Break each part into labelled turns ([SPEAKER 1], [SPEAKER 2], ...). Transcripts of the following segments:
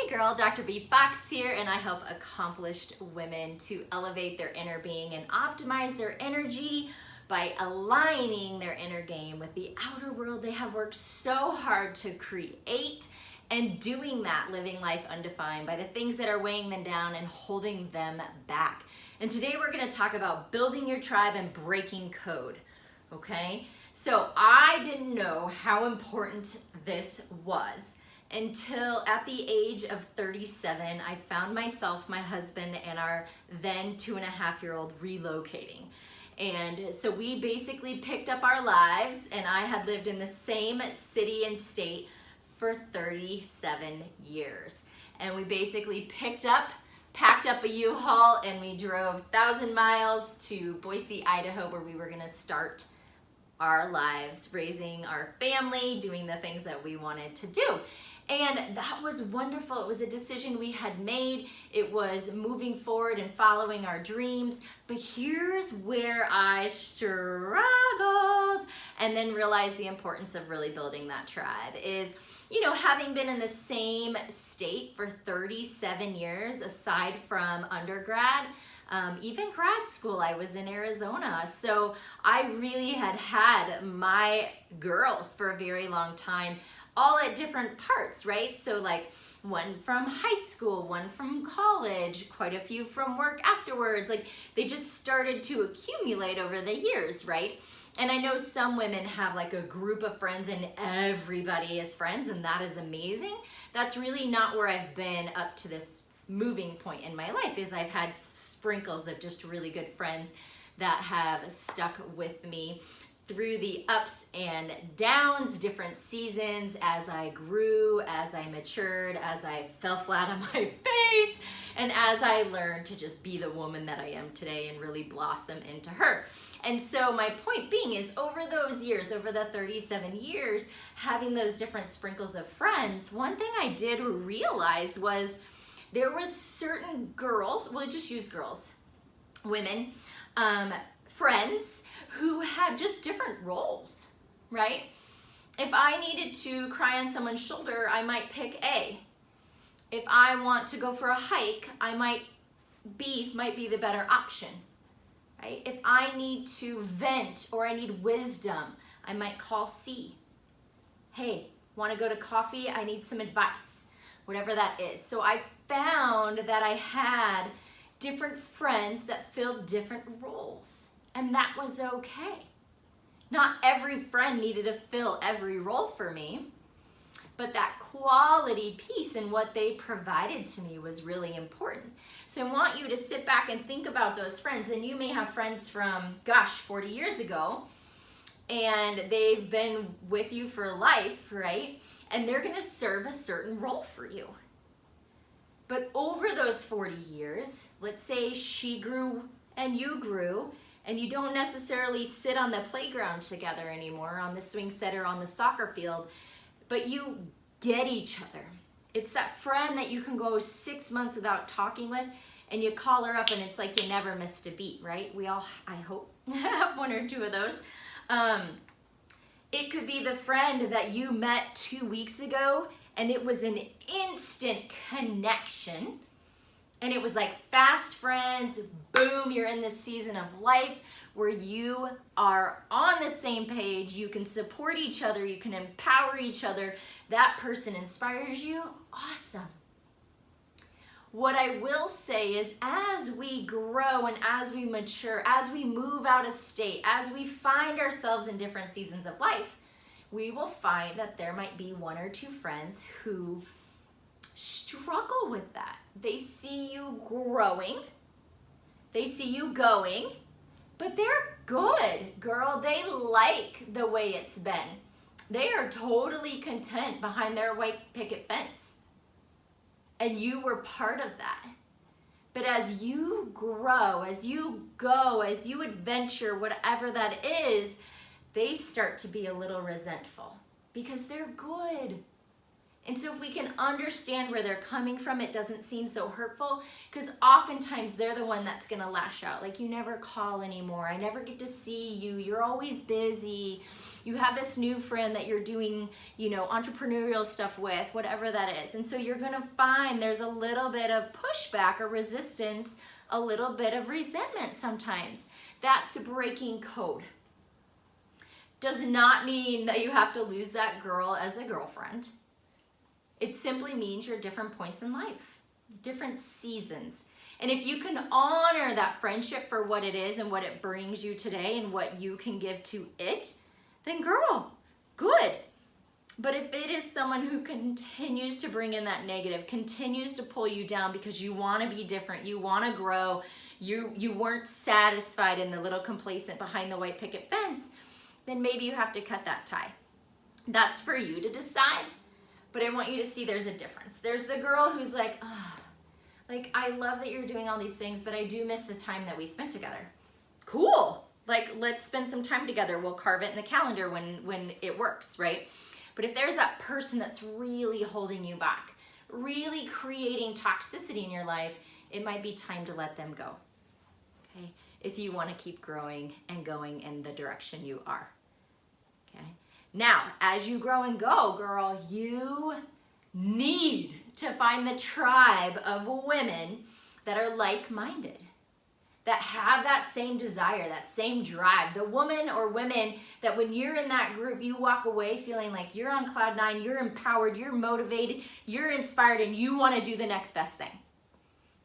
[SPEAKER 1] Hey girl, Dr. B Fox here, and I help accomplished women to elevate their inner being and optimize their energy by aligning their inner game with the outer world they have worked so hard to create, and doing that, living life undefined by the things that are weighing them down and holding them back. And today we're going to talk about building your tribe and breaking code. Okay? So I didn't know how important this was until at the age of 37, I found myself, my husband, and our then 2.5-year-old relocating. And so we basically picked up our lives, and I had lived in the same city and state for 37 years. And we basically packed up a U-Haul, and we drove 1,000 miles to Boise, Idaho, where we were gonna start our lives, raising our family, doing the things that we wanted to do. And that was wonderful. It was a decision we had made. It was moving forward and following our dreams. But here's where I struggled and then realized the importance of really building that tribe is, having been in the same state for 37 years, aside from undergrad, even grad school, I was in Arizona. So I really had my girls for a very long time, all at different parts, right? So like one from high school, one from college, quite a few from work afterwards. Like they just started to accumulate over the years, right? And I know some women have like a group of friends and everybody is friends, and that is amazing. That's really not where I've been up to this moving point in my life. Is I've had sprinkles of just really good friends that have stuck with me through the ups and downs, different seasons, as I grew, as I matured, as I fell flat on my face, and as I learned to just be the woman that I am today and really blossom into her. And so my point being is, over those years, over the 37 years, having those different sprinkles of friends, one thing I did realize was there was certain girls, we'll just use girls, women, friends who had just different roles, right? If I needed to cry on someone's shoulder, I might pick A. If I want to go for a hike, B might be the better option, right? If I need to vent or I need wisdom, I might call C. Hey, want to go to coffee? I need some advice, whatever that is. So I found that I had different friends that filled different roles. And that was okay. Not every friend needed to fill every role for me, but that quality piece and what they provided to me was really important. So I want you to sit back and think about those friends. And you may have friends from, 40 years ago, and they've been with you for life, right? And they're gonna serve a certain role for you. But over those 40 years, let's say she grew and you don't necessarily sit on the playground together anymore, on the swing set or on the soccer field, but you get each other. It's that friend that you can go 6 months without talking with, and you call her up and it's like you never missed a beat, right? We all, I hope, have one or two of those. It could be the friend that you met 2 weeks ago, and it was an instant connection. And it was like fast friends, boom, you're in this season of life where you are on the same page, you can support each other, you can empower each other, that person inspires you, awesome. What I will say is, as we grow and as we mature, as we move out of state, as we find ourselves in different seasons of life, we will find that there might be one or two friends who struggle with that. They see you growing, they see you going, but they're good, girl. They like the way it's been. They are totally content behind their white picket fence. And you were part of that. But as you grow, as you go, as you adventure, whatever that is, they start to be a little resentful because they're good. And so if we can understand where they're coming from, it doesn't seem so hurtful, because oftentimes they're the one that's gonna lash out. Like, you never call anymore. I never get to see you. You're always busy. You have this new friend that you're doing, you know, entrepreneurial stuff with, whatever that is. And so you're gonna find there's a little bit of pushback or resistance, a little bit of resentment sometimes. That's breaking code. Does not mean that you have to lose that girl as a girlfriend. It simply means you're different points in life, different seasons. And if you can honor that friendship for what it is and what it brings you today and what you can give to it, then girl, good. But if it is someone who continues to bring in that negative, continues to pull you down because you want to be different, you want to grow, you weren't satisfied in the little complacent behind the white picket fence, then maybe you have to cut that tie. That's for you to decide. But I want you to see there's a difference. There's the girl who's like, oh, like, I love that you're doing all these things, but I do miss the time that we spent together. Cool. Like, let's spend some time together. We'll carve it in the calendar when it works, right? But if there's that person that's really holding you back, really creating toxicity in your life, it might be time to let them go, okay? If you want to keep growing and going in the direction you are, okay? Now, as you grow and go, girl, you need to find the tribe of women that are like-minded, that have that same desire, that same drive. The woman or women that when you're in that group, you walk away feeling like you're on cloud nine, you're empowered, you're motivated, you're inspired, and you want to do the next best thing,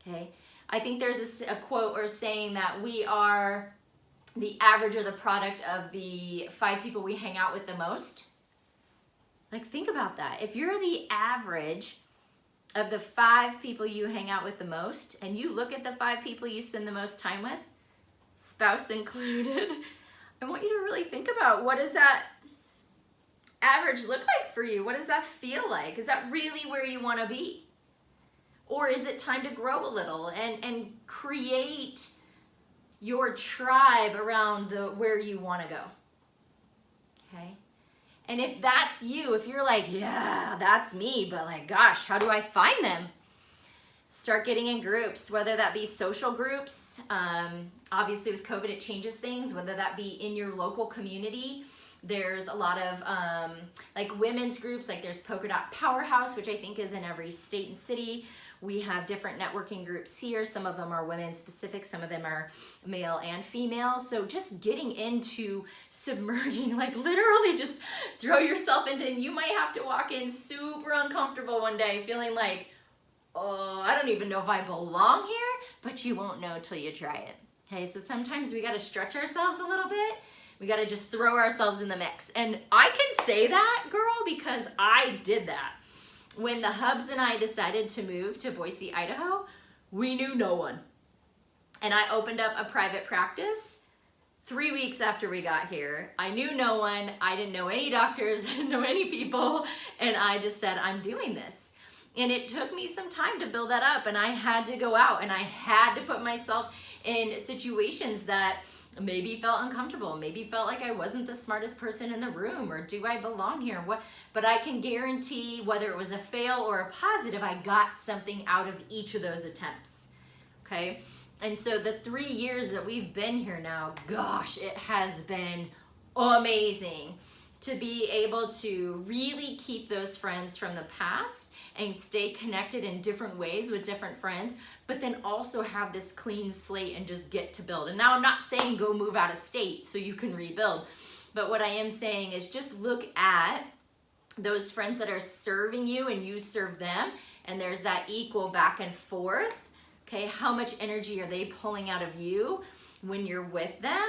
[SPEAKER 1] okay? I think there's a quote or saying that we are the average or the product of the 5 people we hang out with the most. Like, think about that. If you're the average of the 5 people you hang out with the most, and you look at the 5 people you spend the most time with, spouse included, I want you to really think about, what does that average look like for you? What does that feel like? Is that really where you want to be? Or is it time to grow a little and create your tribe around where you want to go? Okay? And if that's you, if you're like, yeah, that's me, but like, gosh, how do I find them? Start getting in groups, whether that be social groups. Obviously with COVID, it changes things, whether that be in your local community. There's a lot of like women's groups, like there's Polka Dot Powerhouse, which I think is in every state and city. We have different networking groups here. Some of them are women specific, some of them are male and female. So just getting into submerging, like literally just throw yourself into, and you might have to walk in super uncomfortable one day feeling like, oh, I don't even know if I belong here, but you won't know till you try it. Okay, so sometimes we gotta stretch ourselves a little bit. We gotta just throw ourselves in the mix. And I can say that, girl, because I did that. When the Hubs and I decided to move to Boise, Idaho, we knew no one. And I opened up a private practice 3 weeks after we got here. I knew no one. I didn't know any doctors. I didn't know any people. And I just said, I'm doing this. And it took me some time to build that up. And I had to go out and I had to put myself in situations that maybe felt uncomfortable, maybe felt like I wasn't the smartest person in the room, or do I belong here? What? But I can guarantee whether it was a fail or a positive, I got something out of each of those attempts, okay? And so the 3 years that we've been here now, gosh, it has been amazing to be able to really keep those friends from the past and stay connected in different ways with different friends, but then also have this clean slate and just get to build. And now I'm not saying go move out of state so you can rebuild, but what I am saying is just look at those friends that are serving you and you serve them, and there's that equal back and forth, okay? How much energy are they pulling out of you when you're with them?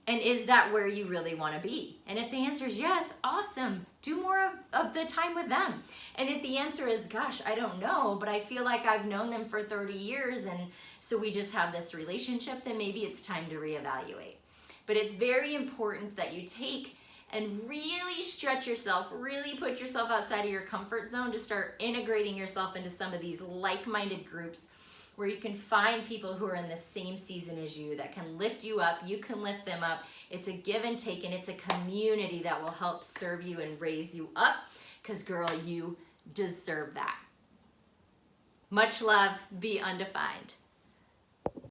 [SPEAKER 1] And is that where you really want to be? And if the answer is yes, awesome. Do more of the time with them. And if the answer is, gosh, I don't know, but I feel like I've known them for 30 years and so we just have this relationship, then maybe it's time to reevaluate. But it's very important that you take and really stretch yourself, really put yourself outside of your comfort zone to start integrating yourself into some of these like-minded groups where you can find people who are in the same season as you that can lift you up, you can lift them up. It's a give and take, and it's a community that will help serve you and raise you up, because girl, you deserve that. Much love, be undefined.